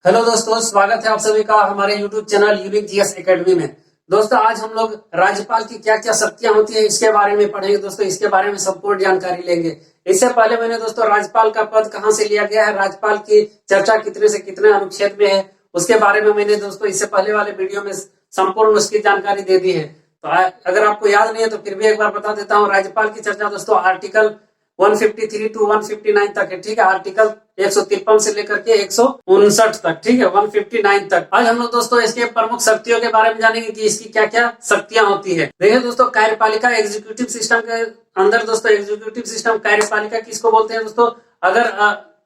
Hello दोस्तों, स्वागत है आप सभी का हमारे YouTube channel unique GS academy में। दोस्तों, आज हम लोग राज्यपाल की क्या क्या शक्तियां होती है इसके बारे में पढ़ेंगे। दोस्तों, इसके बारे में संपूर्ण जानकारी लेंगे। इससे पहले मैंने दोस्तों राज्यपाल का पद कहां से लिया गया है, राज्यपाल की चर्चा कितने से कितने अनुच्छेद में है, उसके बारे में मैंने दोस्तों इससे पहले वाले वीडियो में संपूर्ण उसकी जानकारी दे दी है। तो अगर आपको याद नहीं है तो फिर भी एक बार बता देता हूँ। राज्यपाल की चर्चा दोस्तों आर्टिकल 153 टू 159 तक है, ठीक है। आर्टिकल 153 से लेकर के 159 तक, ठीक है, 159 तक। आज हम लोग दोस्तों इसके प्रमुख शक्तियों के बारे में जानेंगे कि इसकी क्या क्या शक्तियां होती है। देखिए दोस्तों, कार्यपालिका एग्जीक्यूटिव सिस्टम के अंदर दोस्तों एग्जीक्यूटिव सिस्टम कार्यपालिका किसको बोलते हैं दोस्तों? अगर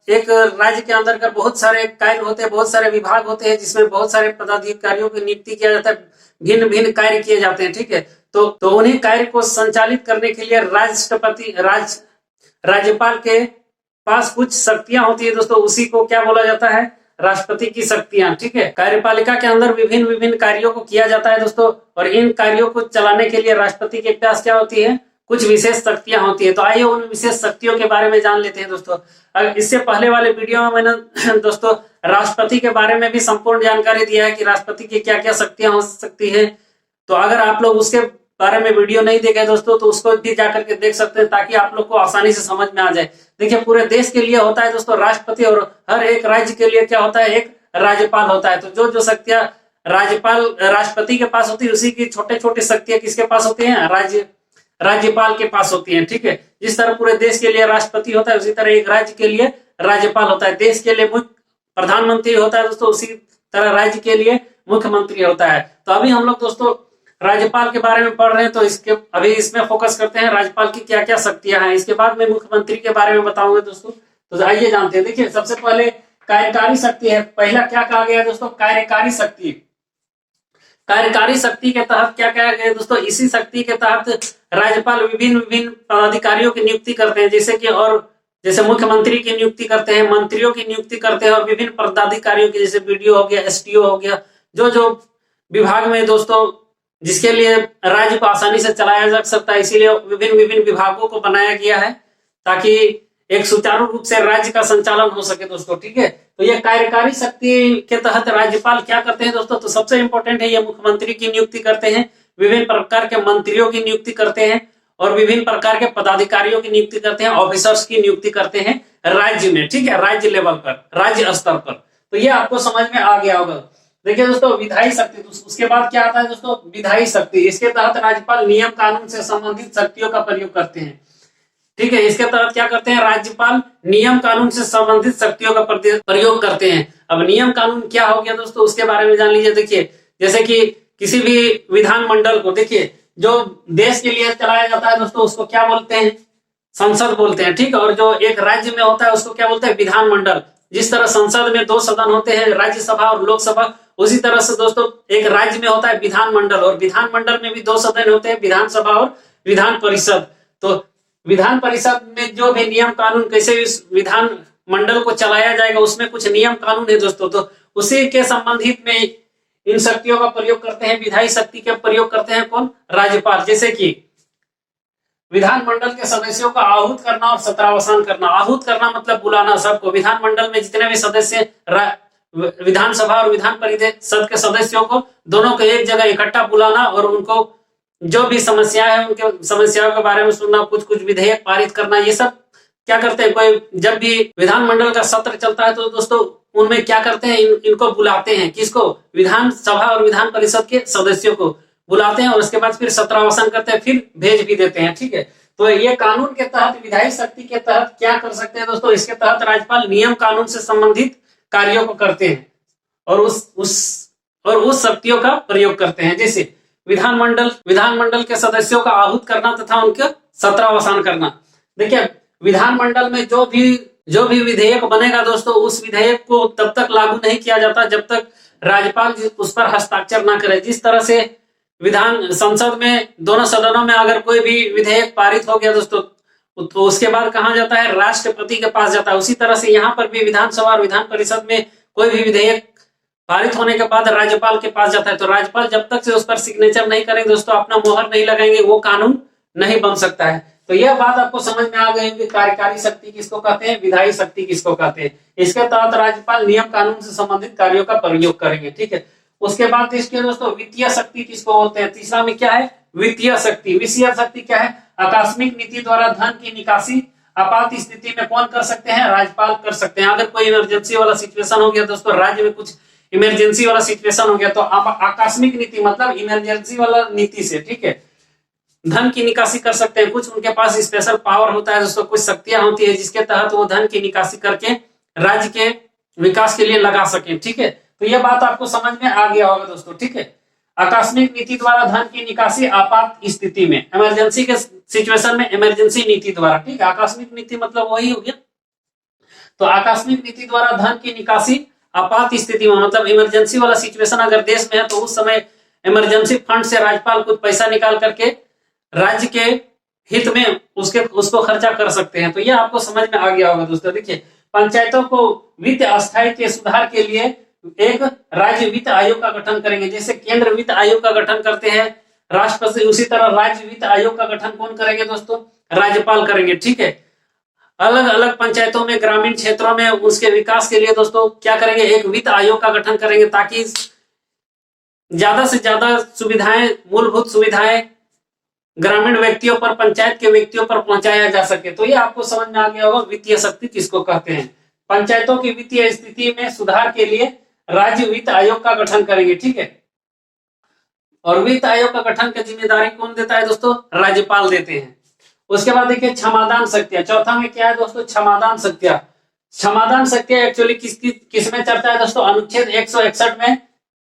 एक राज्य के अंदर का बहुत सारे कार्य होते हैं, बहुत सारे विभाग होते हैं जिसमें बहुत सारे पदाधिकारियों की नियुक्ति किया जाता है, भिन्न भिन्न कार्य किए जाते हैं, ठीक है। तो उन्हीं कार्य को संचालित करने के लिए राज्यपाल के पास कुछ शक्तियां होती है दोस्तों, उसी को क्या बोला जाता है? राष्ट्रपति की शक्तियां, ठीक है। कार्यपालिका के अंदर विभिन्न विभिन्न कार्यों को किया जाता है दोस्तों, और इन कार्यों को चलाने के लिए राष्ट्रपति के पास क्या होती है? कुछ विशेष शक्तियां होती है। तो आइए उन विशेष शक्तियों के बारे में जान लेते हैं दोस्तों। इससे पहले वाले वीडियो में मैंने दोस्तों राष्ट्रपति के बारे में भी संपूर्ण जानकारी दिया है कि राष्ट्रपति की क्या क्या शक्तियां हो सकती है। तो अगर आप लोग उसके बारे में वीडियो नहीं देखे दोस्तों तो उसको भी जाकर के देख सकते हैं, ताकि आप लोग को आसानी से समझ में आ जाए। देखिए, पूरे देश के लिए होता है दोस्तों राष्ट्रपति, और हर एक राज्य के लिए क्या होता है? एक राज्यपाल होता है। तो जो जो शक्तियां राष्ट्रपति के पास होती है, उसी की छोटे छोटे शक्तियां किसके पास होती है? राज्यपाल के पास होती है, ठीक है। जिस तरह पूरे देश के लिए राष्ट्रपति होता है, उसी तरह एक राज्य के लिए राज्यपाल होता है। देश के लिए मुख्य प्रधानमंत्री होता है दोस्तों, उसी तरह राज्य के लिए मुख्यमंत्री होता है। तो अभी हम लोग दोस्तों राज्यपाल के बारे में पढ़ रहे हैं, तो अभी इसमें फोकस करते हैं राज्यपाल की क्या क्या शक्तियां हैं। इसके बाद मैं मुख्यमंत्री के बारे में बताऊंगा दोस्तों। तो आइए जानते हैं। देखिए, सबसे पहले कार्यकारी शक्ति है। पहला क्या कहा गया दोस्तों? कार्यकारी शक्ति। कार्यकारी शक्ति के तहत क्या कहा गया दोस्तों? इसी शक्ति के तहत राज्यपाल विभिन्न विभिन्न पदाधिकारियों की नियुक्ति करते हैं, जैसे मुख्यमंत्री की नियुक्ति करते हैं, मंत्रियों की नियुक्ति करते हैं, और विभिन्न पदाधिकारियों की, जैसे बीडीओ हो गया, एसडीओ हो गया, जो जो विभाग में दोस्तों जिसके लिए राज्य को आसानी से चलाया जा सकता है, इसीलिए विभिन्न विभिन्न विभागों को बनाया गया है, ताकि एक सुचारू रूप से राज्य का संचालन हो सके दोस्तों, ठीक है। तो ये कार्यकारी शक्ति के तहत राज्यपाल क्या करते हैं दोस्तों? तो सबसे इंपॉर्टेंट है, ये मुख्यमंत्री की नियुक्ति करते हैं, विभिन्न प्रकार के मंत्रियों की नियुक्ति करते हैं, और विभिन्न प्रकार के पदाधिकारियों की नियुक्ति करते हैं, ऑफिसर्स की नियुक्ति करते हैं राज्य में, ठीक है, राज्य लेवल पर, राज्य स्तर पर। तो ये आपको समझ में आ गया होगा। देखिए दोस्तों, विधायी शक्ति, उसके बाद क्या आता है दोस्तों? विधायी शक्ति। इसके तहत राज्यपाल नियम कानून से संबंधित शक्तियों का प्रयोग करते हैं, ठीक है। इसके तहत क्या करते हैं? राज्यपाल नियम कानून से संबंधित शक्तियों का प्रयोग करते हैं। अब नियम कानून क्या हो गया दोस्तों, उसके बारे में जान लीजिए। देखिए, जैसे कि किसी भी विधानमंडल को, देखिए, जो देश के लिए चलाया जाता है दोस्तों, उसको क्या बोलते हैं? संसद बोलते हैं, ठीक है। और जो एक राज्य में होता है उसको क्या बोलते हैं? विधानमंडल। जिस तरह संसद में 2 सदन होते हैं, राज्यसभा और लोकसभा, उसी तरह से दोस्तों एक राज्य में होता है विधानमंडल, और विधानमंडल में भी 2 सदन होते हैं, विधानसभा और विधान परिषद। तो विधान परिषद में जो भी नियम कानून कैसे इस विधान मंडल को चलाया जाएगा, उसमें कुछ नियम कानून है दोस्तों। तो उसी के संबंधित में इन शक्तियों का प्रयोग करते हैं। विधायी शक्ति का प्रयोग करते हैं कौन? राज्यपाल। जैसे कि विधानमंडल के सदस्यों का आहूत करना और सत्रावसान करना। आहूत करना मतलब बुलाना सबको, विधानमंडल में जितने भी सदस्य, विधानसभा और विधान परिषद के सदस्यों को, दोनों को एक जगह इकट्ठा बुलाना, और उनको जो भी समस्याएं हैं उनके समस्याओं के बारे में सुनना, कुछ कुछ विधेयक पारित करना, ये सब क्या करते हैं? कोई जब भी विधानमंडल का सत्र चलता है तो दोस्तों उनमें क्या करते हैं? इनको बुलाते हैं। किसको? विधानसभा और विधान परिषद के सदस्यों को बुलाते हैं, और उसके बाद फिर सत्रावसान करते हैं, फिर भेज भी देते हैं, ठीक है। तो ये कानून के तहत, विधायी शक्ति के तहत क्या कर सकते हैं दोस्तों? इसके तहत राज्यपाल नियम कानून से संबंधित कार्यों को करते हैं, और उस शक्तियों का प्रयोग करते हैं। जैसे विधानमंडल के सदस्यों का आहूत करना तथा उनके सत्रावसान करना। देखिए, विधानमंडल में जो भी विधेयक बनेगा दोस्तों, उस विधेयक को तब तक लागू नहीं किया जाता जब तक राज्यपाल उस पर हस्ताक्षर ना करे। जिस तरह से संसद में, दोनों सदनों में अगर कोई भी विधेयक पारित हो गया दोस्तों, तो उसके बाद कहा जाता है? राष्ट्रपति के पास जाता है। उसी तरह से यहाँ पर भी विधानसभा और विधान परिषद में कोई भी विधेयक पारित होने के बाद राज्यपाल के पास जाता है। तो राज्यपाल जब तक से उस पर सिग्नेचर नहीं करेंगे दोस्तों, अपना मोहर नहीं लगाएंगे, वो कानून नहीं बन सकता है। तो यह बात आपको समझ में आ गई कि कार्यकारी शक्ति किसको कहते हैं, विधायी शक्ति किसको कहते हैं। इसके तहत राज्यपाल नियम कानून से संबंधित कार्यों का प्रयोग करेंगे, ठीक है। उसके बाद इसके दोस्तों वित्तीय शक्ति किसको बोलते हैं, तीसरा में क्या है, वित्तीय शक्ति। वित्तीय शक्ति क्या है, आकस्मिक नीति द्वारा धन की निकासी आपात स्थिति में कौन कर सकते हैं, राज्यपाल कर सकते हैं। अगर कोई इमरजेंसी वाला सिचुएशन हो गया दोस्तों, राज्य में कुछ इमरजेंसी वाला सिचुएशन हो गया, तो आकस्मिक नीति मतलब इमरजेंसी वाला नीति से, ठीक है, धन की निकासी कर सकते हैं। कुछ उनके पास स्पेशल पावर होता है दोस्तों, कुछ शक्तियां होती है जिसके तहत वो धन की निकासी करके राज्य के विकास के लिए लगा सके, ठीक है। तो यह बात आपको समझ में आ गया होगा दोस्तों, ठीक है। आकस्मिक नीति द्वारा धन की निकासी आपात स्थिति में, इमरजेंसी के सिचुएशन में इमरजेंसी नीति द्वारा, ठीक है। आकस्मिक नीति मतलब वही हो गया। तो आकस्मिक नीति द्वारा धन की निकासी आपात स्थिति में मतलब इमरजेंसी वाला सिचुएशन अगर देश में है तो उस समय इमरजेंसी फंड से राज्यपाल कुछ पैसा निकाल करके राज्य के हित में उसको खर्चा कर सकते हैं। तो यह आपको समझ में आ गया होगा दोस्तों। देखिए, पंचायतों को वित्त अस्थायी के सुधार के लिए एक राज्य वित्त आयोग का गठन करेंगे। जैसे केंद्र वित्त आयोग का गठन करते हैं राष्ट्रपति, उसी तरह राज्य वित्त आयोग का गठन कौन करेंगे दोस्तों, राज्यपाल करेंगे, ठीक है। अलग अलग पंचायतों में, ग्रामीण क्षेत्रों में उसके विकास के लिए दोस्तों क्या करेंगे, एक वित्त आयोग का गठन करेंगे ताकि ज्यादा से ज्यादा सुविधाएं, मूलभूत सुविधाएं ग्रामीण व्यक्तियों पर, पंचायत के व्यक्तियों पर पहुंचाया जा सके। तो ये आपको समझ में आ गया होगा वित्तीय शक्ति किसको कहते हैं। पंचायतों की वित्तीय स्थिति में सुधार के लिए राज्य वित्त आयोग का गठन करेंगे, ठीक है। और वित्त आयोग का गठन की जिम्मेदारी कौन देता है दोस्तों, राज्यपाल देते हैं। उसके बाद देखिए क्षमादान शक्तियां, चौथा में क्या है दोस्तों, क्षमादान शक्तियां। क्षमादान शक्तियां एक्चुअली किसमें चर्चा है दोस्तों, अनुच्छेद 161 में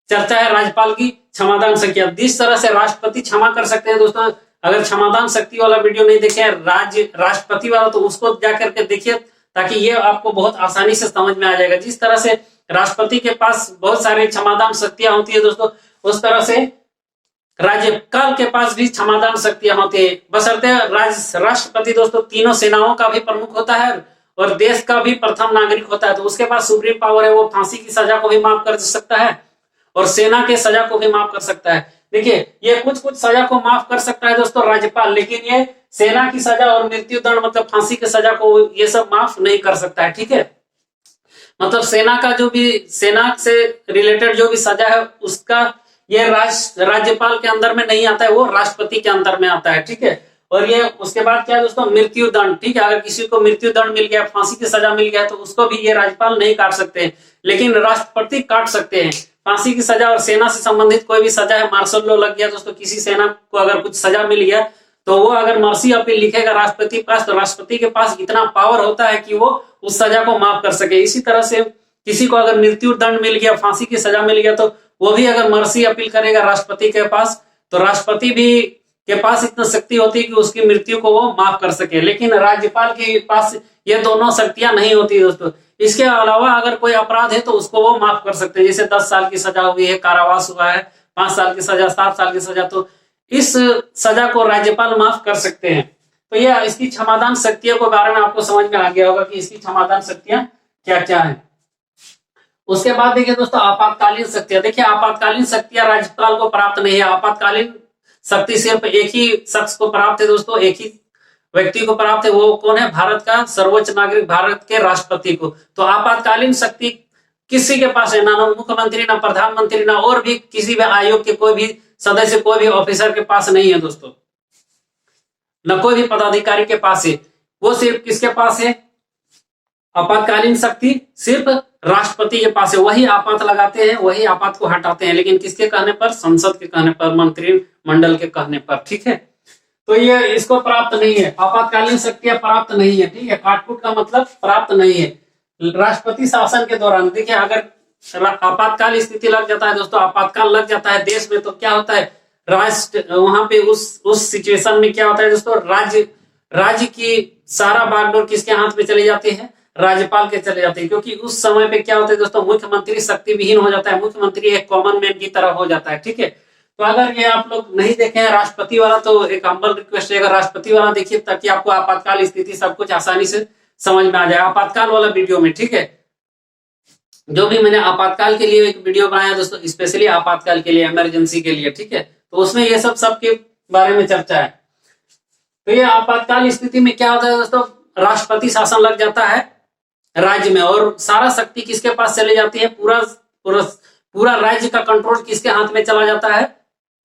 चर्चा है राज्यपाल की क्षमादान शक्तियां। जिस तरह से राष्ट्रपति क्षमा कर सकते हैं दोस्तों, अगर क्षमादान शक्ति वाला वीडियो नहीं देखे राष्ट्रपति वाला, तो उसको जाकर के देखिए ताकि ये आपको बहुत आसानी से समझ में आ जाएगा। जिस तरह से राष्ट्रपति के पास बहुत सारे क्षमादान शक्तियां होती है दोस्तों, उस तरह से राज्यपाल के पास भी क्षमादान शक्तियां होती है। बशर्ते राष्ट्रपति दोस्तों तीनों सेनाओं का भी प्रमुख होता है और देश का भी प्रथम नागरिक होता है, तो उसके पास सुप्रीम पावर है, वो फांसी की सजा को भी माफ कर सकता है और सेना के सजा को भी माफ कर सकता है। देखिए, ये कुछ सजा को माफ कर सकता है दोस्तों राज्यपाल, लेकिन ये सेना की सजा और मृत्यु दंड मतलब फांसी की सजा को ये सब माफ नहीं कर सकता है, ठीक है। मतलब सेना का जो भी, सेना से रिलेटेड जो भी सजा है उसका ये राज्यपाल के अंदर में नहीं आता है, वो राष्ट्रपति के अंदर में आता है, ठीक है। और ये उसके बाद क्या है दोस्तों, मृत्यु दंड, ठीक है। अगर किसी को मृत्यु दंड मिल गया, फांसी की सजा मिल गया, तो उसको भी ये राज्यपाल नहीं काट सकते, लेकिन राष्ट्रपति काट सकते हैं। फांसी की सजा और सेना से संबंधित कोई भी सजा है, मार्शल लॉ लग गया दोस्तों, किसी सेना को अगर कुछ सजा मिल गया तो वो अगर मर्सी अपील लिखेगा राष्ट्रपति के पास, तो राष्ट्रपति के पास इतना पावर होता है कि वो उस सजा को माफ कर सके। इसी तरह से किसी को अगर मृत्यु दंड मिल गया, फांसी की सजा मिल गया, तो वो भी अगर मर्सी अपील करेगा राष्ट्रपति के पास, तो राष्ट्रपति भी के पास इतना शक्ति होती है कि उसकी मृत्यु को वो माफ कर सके। लेकिन राज्यपाल के पास ये दोनों शक्तियां नहीं होती दोस्तों। इसके अलावा अगर कोई अपराध है तो उसको वो माफ कर सकते हैं, जैसे 10 साल की सजा हुई है, कारावास हुआ है, 5 साल की सजा, 7 साल की सजा, तो इस सजा को राज्यपाल माफ कर सकते हैं। तो यह इसकी क्षमादान शक्तियों के बारे में आपको समझ में आ गया होगा कि इसकी क्षमादान शक्तियां क्या क्या है। उसके बाद देखिए दोस्तों आपातकालीन शक्तियां। देखिए, आपातकालीन शक्तियां राज्यपाल को प्राप्त नहीं है। आपातकालीन शक्ति सिर्फ एक ही शख्स को प्राप्त है दोस्तों, एक ही व्यक्ति को प्राप्त है। वो कौन है, भारत का सर्वोच्च नागरिक, भारत के राष्ट्रपति को। तो आपातकालीन शक्ति किसी के पास है, ना मुख्यमंत्री, ना प्रधानमंत्री, ना और भी किसी भी आयोग के कोई भी सदस्य, कोई भी ऑफिसर के पास नहीं है दोस्तों, न कोई भी पदाधिकारी के पास है। वो सिर्फ किसके पास है, आपातकालीन शक्ति सिर्फ राष्ट्रपति के पास है। वही आपात लगाते हैं, वही आपात को हटाते हैं, लेकिन किसके कहने पर, संसद के कहने पर, मंत्रिमंडल के कहने पर, ठीक है। तो ये इसको प्राप्त नहीं है, आपातकालीन शक्तियां प्राप्त नहीं है, ठीक है। काटकूट का मतलब प्राप्त नहीं है राष्ट्रपति शासन के दौरान। देखिए, अगर आपातकाल स्थिति लग जाता है दोस्तों, आपातकाल लग जाता है देश में, तो क्या होता है, राष्ट्र वहां पे उस सिचुएशन में क्या होता है दोस्तों, राज्य की सारा बागडोर किसके हाथ में चली जाती है, राज्यपाल के चले जाते हैं। क्योंकि उस समय पे क्या होता है दोस्तों, मुख्यमंत्री शक्ति विहीन हो जाता है, मुख्यमंत्री एक कॉमन मैन की तरह हो जाता है, ठीक है। तो अगर ये आप लोग नहीं देखे हैं राष्ट्रपति वाला, तो एक हम्बल रिक्वेस्ट है, अगर राष्ट्रपति वाला देखिए ताकि आपको आपातकाल स्थिति सब कुछ आसानी से समझ में आ जाए, आपातकाल वाला वीडियो में, ठीक है। जो भी मैंने आपातकाल के लिए एक वीडियो बनाया दोस्तों, स्पेशली आपातकाल के लिए, इमरजेंसी के लिए, ठीक है, तो उसमें ये सब के बारे में चर्चा है। तो ये आपातकाल स्थिति में क्या होता है दोस्तों, राष्ट्रपति शासन लग जाता है राज्य में, और सारा शक्ति किसके पास चली जाती है, पूरा पूरा पूरा राज्य का कंट्रोल किसके हाथ में चला जाता है,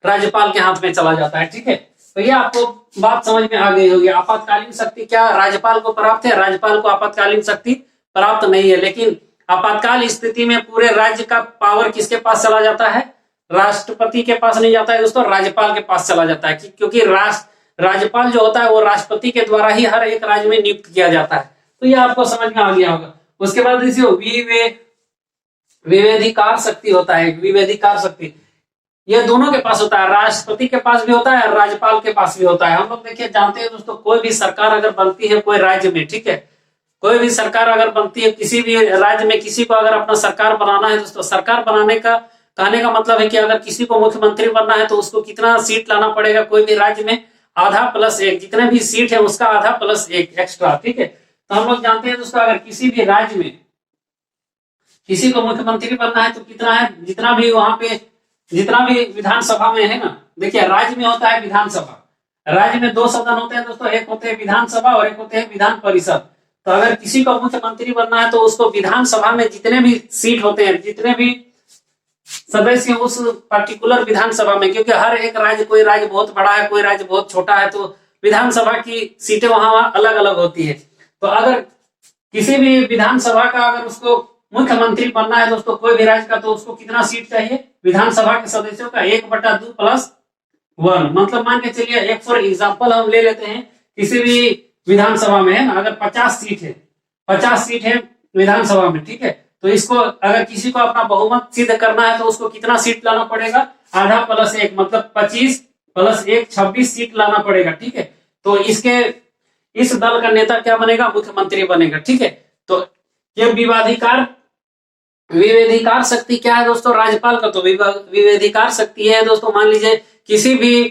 राज्यपाल के हाथ में चला जाता है। ठीक है, तो ये आपको बात समझ में आ गई होगी। आपातकालीन शक्ति क्या राज्यपाल को प्राप्त है, राज्यपाल को आपातकालीन शक्ति प्राप्त नहीं है, लेकिन आपातकाल स्थिति में पूरे राज्य का पावर किसके पास चला जाता है, राष्ट्रपति के पास नहीं जाता है दोस्तों, राज्यपाल के पास चला जाता है, क्योंकि राज्यपाल जो होता है वो राष्ट्रपति के द्वारा ही हर एक राज्य में नियुक्त किया जाता है। तो ये आपको समझ में आ गया होगा। उसके बाद विवेधिकार शक्ति होता है, विवेधिकार शक्ति ये दोनों के पास होता है, राष्ट्रपति के पास भी होता है और राज्यपाल के पास भी होता है। हम लोग देखिए जानते हैं दोस्तों, कोई भी सरकार अगर बनती है कोई राज्य में, ठीक है, कोई भी सरकार अगर बनती है किसी भी राज्य में, किसी को अगर अपना सरकार बनाना है दोस्तों, सरकार बनाने का कहने का मतलब है कि अगर किसी को मुख्यमंत्री बनना है तो उसको कितना सीट लाना पड़ेगा, कोई भी राज्य में आधा प्लस एक, जितने भी सीट है उसका आधा प्लस एक एक्स्ट्रा। ठीक है, तो हम लोग जानते हैं दोस्तों, अगर किसी भी राज्य में किसी को मुख्यमंत्री बनना है तो कितना है, जितना भी वहां पे जितना भी विधानसभा में है ना, देखिए राज्य में होता है विधानसभा, राज्य में दो सदन होते हैं दोस्तों, एक होते हैं विधानसभा और एक होते हैं विधान परिषद। तो अगर किसी को मुख्यमंत्री बनना है तो उसको विधानसभा में जितने भी सीट होते हैं, जितने भी सदस्य उस पर्टिकुलर विधानसभा में, क्योंकि हर एक राज्य, कोई राज्य बहुत बड़ा है कोई राज्य बहुत छोटा है, तो विधानसभा की सीटें वहां अलग अलग होती है। तो अगर किसी भी विधानसभा का अगर उसको मुख्यमंत्री बनना है दोस्तों कोई भी राज्य का, तो उसको कितना सीट चाहिए विधानसभा के सदस्यों का, 1/2 + 1। मतलब मान के चलिए, एक फॉर एग्जाम्पल हम ले लेते हैं, किसी भी विधानसभा में है ना, अगर 50 सीट है, 50 सीट है विधानसभा में, ठीक है, तो इसको अगर किसी को अपना बहुमत सिद्ध करना है तो उसको कितना सीट लाना पड़ेगा, आधा प्लस एक, मतलब 25 + 1 26 सीट लाना पड़ेगा। ठीक है, तो इस दल का नेता क्या बनेगा, मुख्यमंत्री बनेगा। ठीक है, तो ये विवेधिकार शक्ति क्या है दोस्तों, राज्यपाल का तो विवेधिकार शक्ति है दोस्तों। मान लीजिए किसी भी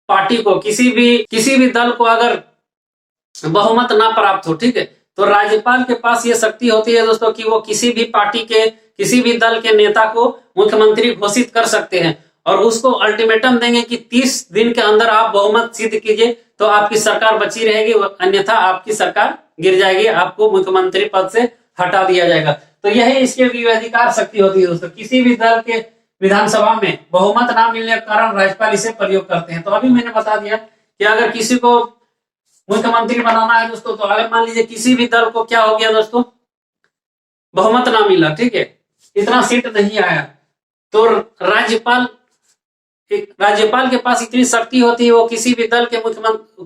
पार्टी को, किसी भी दल को अगर बहुमत ना प्राप्त हो, ठीक है, तो राज्यपाल के पास ये शक्ति होती है दोस्तों कि वो किसी भी पार्टी के, किसी भी दल के नेता को मुख्यमंत्री घोषित कर सकते हैं और उसको अल्टीमेटम देंगे कि 30 दिन के अंदर आप बहुमत सिद्ध कीजिए तो आपकी सरकार बची रहेगी, अन्यथा आपकी सरकार गिर जाएगी, आपको मुख्यमंत्री पद से हटा दिया जाएगा। तो यही इसके विवेधिकार शक्ति होती है दोस्तों। किसी भी दल के विधानसभा में बहुमत ना मिलने के कारण राज्यपाल इसे प्रयोग करते हैं। तो अभी मैंने बता दिया कि अगर किसी को मुख्यमंत्री बनाना है दोस्तों, तो अगर मान लीजिए किसी भी दल को क्या हो गया दोस्तों, बहुमत ना मिला, ठीक है, इतना सीट नहीं आया, तो राज्यपाल के पास इतनी शक्ति होती है, वो किसी भी दल के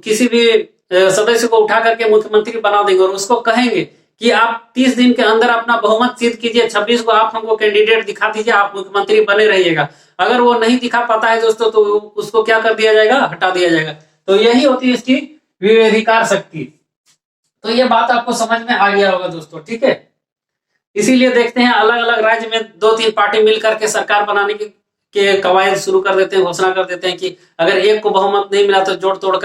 किसी भी सदस्य को उठा करके मुख्यमंत्री बना देंगे और उसको कहेंगे कि आप 30 दिन के अंदर अपना बहुमत सिद्ध कीजिए, 26 को आप हमको कैंडिडेट दिखा दीजिए, आप मुख्यमंत्री बने रहिएगा। अगर वो नहीं दिखा पाता है दोस्तों, तो उसको क्या कर दिया जाएगा, हटा दिया जाएगा। तो यही होती है इसकी विवेधिकार शक्ति। तो ये बात आपको समझ में आ गया होगा दोस्तों, ठीक है। इसीलिए देखते हैं अलग अलग राज्य में 2-3 पार्टी मिलकर के सरकार बनाने के कवायद शुरू कर देते हैं, घोषणा कर देते हैं कि अगर एक को बहुमत नहीं मिला तो जोड़ तोड़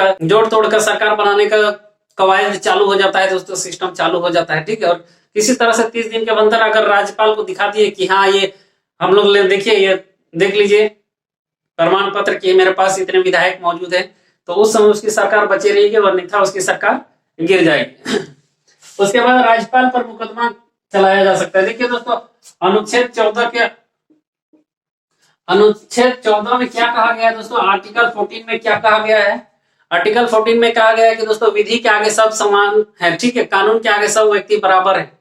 कर सरकार बनाने का कवायद चालू हो जाता है दोस्तों, सिस्टम चालू हो जाता है, ठीक है। और किसी तरह से 30 दिन के अंदर अगर राज्यपाल को दिखा दिए कि हाँ ये हम लोग देखिए, ये देख लीजिए प्रमाण पत्र कि मेरे पास इतने विधायक मौजूद है, तो उस समय उसकी सरकार बची रहेगी, अन्यथा उसकी सरकार गिर जाएगी। उसके बाद राज्यपाल पर मुकदमा चलाया जा सकता है। देखिए दोस्तों, अनुच्छेद 14 में क्या कहा गया है दोस्तों, आर्टिकल 14 में क्या कहा गया है, आर्टिकल 14 में कहा गया है कि दोस्तों विधि के आगे सब समान है, ठीक है, कानून के आगे सब व्यक्ति बराबर है।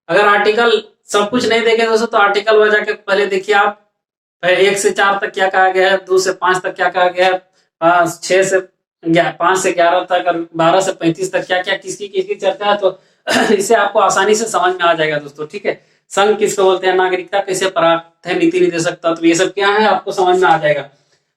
अगर आर्टिकल सब कुछ नहीं देखे दोस्तों, तो आर्टिकल वजह के पहले देखिए आप, 1 से 4 तक क्या कहा गया है, 2 से 5 तक क्या कहा गया है, 5 से 11 तक और 12 से 35 तक क्या क्या किसकी चर्चा है। तो इसे आपको आसानी से समझ में आ जाएगा दोस्तों, ठीक है। संघ किसको बोलते हैं, नागरिकता कैसे प्राप्त है, नीति निर्देशक तत्व, ये सब क्या है आपको समझ में आ जाएगा।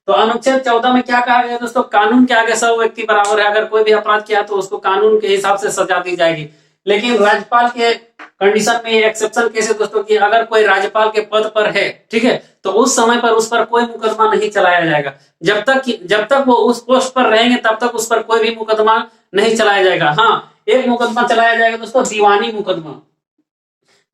तो अनुच्छेद 14 में क्या कहा गया दोस्तों, कानून के आगे सब व्यक्ति बराबर है। अगर कोई भी अपराध किया तो उसको कानून के हिसाब से सजा दी जाएगी। लेकिन राज्यपाल के कंडीशन में एक्सेप्शन कैसे दोस्तों, कि अगर कोई राज्यपाल के पद पर है, ठीक है, तो उस समय पर उस पर कोई मुकदमा नहीं चलाया जाएगा। जब तक वो उस पोस्ट पर रहेंगे तब तक उस पर कोई भी मुकदमा नहीं चलाया जाएगा। हाँ, एक मुकदमा चलाया जाएगा दोस्तों, दीवानी मुकदमा।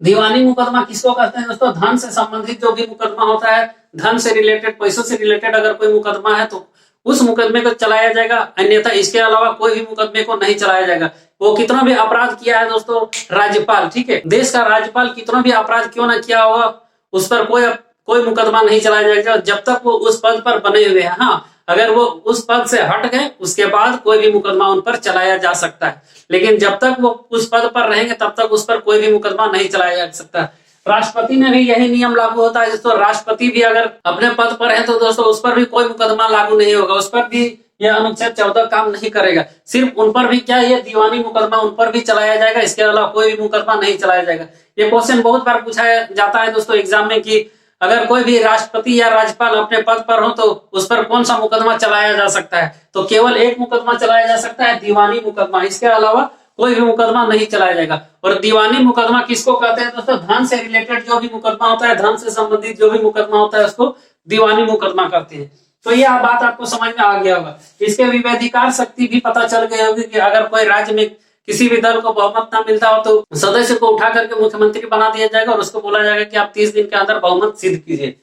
दीवानी मुकदमा किसको कहते हैं दोस्तों, धन से संबंधित जो भी मुकदमा होता है, धन से रिलेटेड, पैसों से रिलेटेड अगर कोई मुकदमा है तो उस मुकदमे को चलाया जाएगा, अन्यथा इसके अलावा कोई भी मुकदमे को नहीं चलाया जाएगा। वो कितना भी अपराध किया है दोस्तों राज्यपाल, ठीक है, देश का राज्यपाल कितना भी अपराध क्यों ना किया होगा, उस पर कोई मुकदमा नहीं चलाया जाएगा जब तक वो उस पद पर बने हुए हैं। हाँ, अगर वो उस पद से हट गए उसके बाद कोई भी मुकदमा उन पर चलाया जा सकता है, लेकिन जब तक वो उस पद पर रहेंगे तब तक उस पर कोई भी मुकदमा नहीं चलाया जा सकता। राष्ट्रपति में भी यही नियम लागू होता है दोस्तों। राष्ट्रपति भी अगर अपने पद पर है तो दोस्तों उस पर भी कोई मुकदमा लागू नहीं होगा, उस पर भी यह अनुच्छेद 14 काम नहीं करेगा। सिर्फ उन पर भी क्या, ये दीवानी मुकदमा उन पर भी चलाया जाएगा, इसके अलावा कोई भी मुकदमा नहीं चलाया जाएगा। ये क्वेश्चन बहुत बार पूछा जाता है दोस्तों एग्जाम में कि अगर कोई भी राष्ट्रपति या राज्यपाल अपने पद पर हो तो उस पर कौन सा मुकदमा चलाया जा सकता है, तो केवल एक मुकदमा चलाया जा सकता है, दीवानी मुकदमा, इसके अलावा कोई भी मुकदमा नहीं चलाया जाएगा। और दीवानी मुकदमा किसको कहते हैं दोस्तों, धन से रिलेटेड जो भी मुकदमा होता है, धन से संबंधित जो भी मुकदमा होता है उसको दीवानी मुकदमा कहते हैं। तो यह बात आपको समझ में आ गया होगा। इसके विवेधिकार शक्ति भी पता चल गई होगी कि अगर कोई राज्य में किसी भी दल को बहुमत ना मिलता हो तो सदस्य को उठा करके मुख्यमंत्री बना दिया जाएगा और उसको बोला जाएगा कि आप 30 दिन के अंदर बहुमत सिद्ध कीजिए।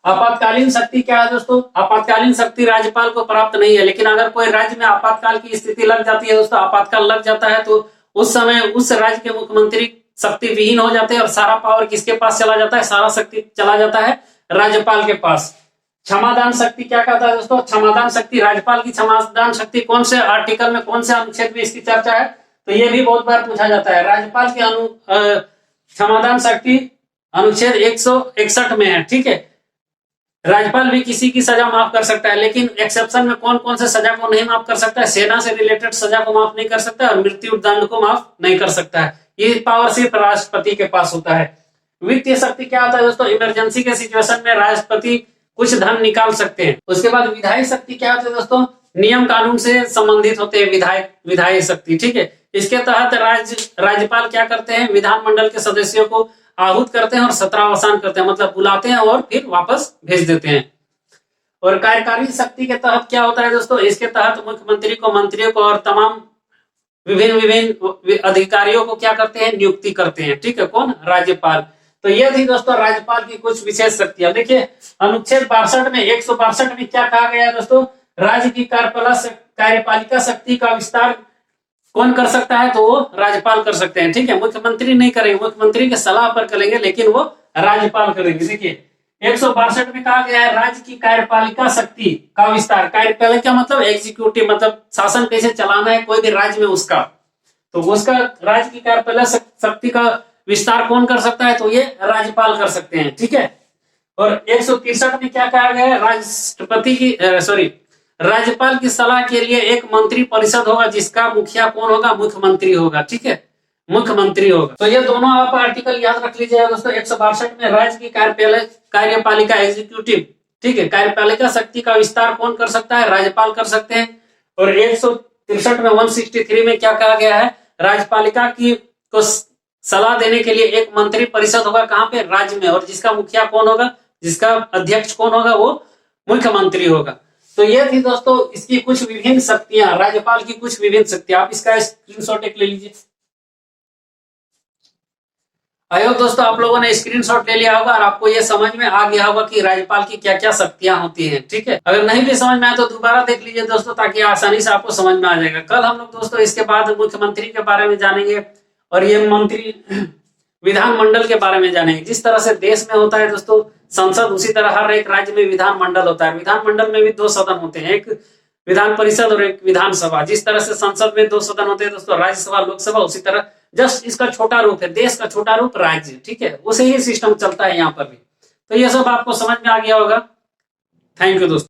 आपातकालीन शक्ति क्या है दोस्तों, आपातकालीन शक्ति राज्यपाल को प्राप्त नहीं है, लेकिन अगर कोई राज्य में आपातकाल की स्थिति लग जाती है दोस्तों, आपातकाल लग जाता है तो उस समय उस राज्य के मुख्यमंत्री शक्ति विहीन हो जाते हैं और सारा पावर किसके पास चला जाता है, सारा शक्ति चला जाता है राज्यपाल के पास। क्षमादान शक्ति क्या कहता है दोस्तों, क्षमादान शक्ति, राज्यपाल की क्षमादान शक्ति कौन से आर्टिकल में, कौन से अनुच्छेद में इसकी चर्चा है, तो ये भी बहुत बार पूछा जाता है। राज्यपाल की क्षमादान शक्ति अनुच्छेद 161 में है, ठीक है। राज्यपाल भी किसी की सजा माफ कर सकता है, लेकिन एक्सेप्शन में कौन कौन से सजा को नहीं माफ कर सकता है, सेना से रिलेटेड सजा को माफ नहीं कर सकता और मृत्यु दंड को माफ नहीं कर सकता है। ये पावर सिर्फ राष्ट्रपति के पास होता है। वित्तीय शक्ति क्या होता है दोस्तों, इमरजेंसी के सिचुएशन में राष्ट्रपति कुछ धन निकाल सकते हैं। उसके बाद विधायी शक्ति क्या होती है दोस्तों, नियम कानून से संबंधित होते हैं विधायी शक्ति, ठीक है। इसके तहत राज्यपाल क्या करते हैं, विधानमंडल के सदस्यों को आहूत करते हैं और सत्रावसान करते हैं, मतलब बुलाते हैं और फिर वापस भेज देते हैं। और कार्यकारी शक्ति के तहत क्या होता है दोस्तों, इसके तहत मुख्यमंत्री को, मंत्रियों को और तमाम विभिन्न अधिकारियों को क्या करते हैं, नियुक्ति करते हैं, ठीक है, कौन, राज्यपाल। तो ये थी दोस्तों राज्यपाल की कुछ विशेष शक्तियां। अनुच्छेद 62 में 162 में क्या कहा गया है दोस्तों, राज्य की कार्यपालिका शक्ति का विस्तार कौन कर सकता है, तो वो राज्यपाल कर सकते हैं, ठीक है, मुख्यमंत्री नहीं करेंगे, मुख्यमंत्री के सलाह पर करेंगे, लेकिन वो राज्यपाल करेंगे। देखिए 162 में कहा गया है राज्य की कार्यपालिका शक्ति का विस्तार। कार्यपालिका मतलब एग्जीक्यूटिव, मतलब शासन कैसे चलाना है कोई भी राज्य में उसका, तो उसका राज्य की कार्यपालिका शक्ति का विस्तार कौन कर सकता है, तो ये राज्यपाल कर सकते हैं, ठीक है। और 163 में क्या कहा गया है, राष्ट्रपति की राज्यपाल की सलाह के लिए एक मंत्री परिषद होगा जिसका मुखिया कौन होगा, मुख्यमंत्री होगा, ठीक है, मुख्यमंत्री होगा। तो ये दोनों आप आर्टिकल याद रख लीजिएगा दोस्तों। 162 में राज्य की कार्यपालिका एग्जीक्यूटिव, ठीक है, कार्यपालिका शक्ति का विस्तार कौन कर सकता है, राज्यपाल कर सकते हैं। और 163 में 163 में क्या कहा गया है, राज्यपालिका की को सलाह देने के लिए एक मंत्री परिषद होगा, कहां पे, राज्य में, और जिसका मुखिया कौन होगा, जिसका अध्यक्ष कौन होगा, वो मुख्यमंत्री होगा। तो ये थी दोस्तों इसकी कुछ विभिन्न शक्तियां, राज्यपाल की कुछ विभिन्न शक्तियां। आप इसका स्क्रीनशॉट एक ले लीजिए। आई होप दोस्तों आप लोगों ने स्क्रीनशॉट ले लिया होगा और आपको ये समझ में आ गया होगा कि राज्यपाल की क्या क्या शक्तियां होती हैं, ठीक है। अगर नहीं भी समझ में आए तो दोबारा देख लीजिए दोस्तों, ताकि आसानी से आपको समझ में आ जाएगा। कल हम लोग दोस्तों इसके बाद मुख्यमंत्री के बारे में जानेंगे और ये मंत्री विधानमंडल के बारे में जानेंगे। जिस तरह से देश में होता है दोस्तों संसद, उसी तरह हर एक राज्य में विधानमंडल होता है। विधानमंडल में भी 2 सदन होते हैं, एक विधान परिषद और एक विधानसभा। जिस तरह से संसद में 2 सदन होते हैं दोस्तों, राज्यसभा, लोकसभा, उसी तरह जस्ट इसका छोटा रूप है, देश का छोटा रूप राज्य, ठीक है, उसे ही सिस्टम चलता है यहाँ पर भी। तो ये सब आपको समझ में आ गया होगा। थैंक यू दोस्तों।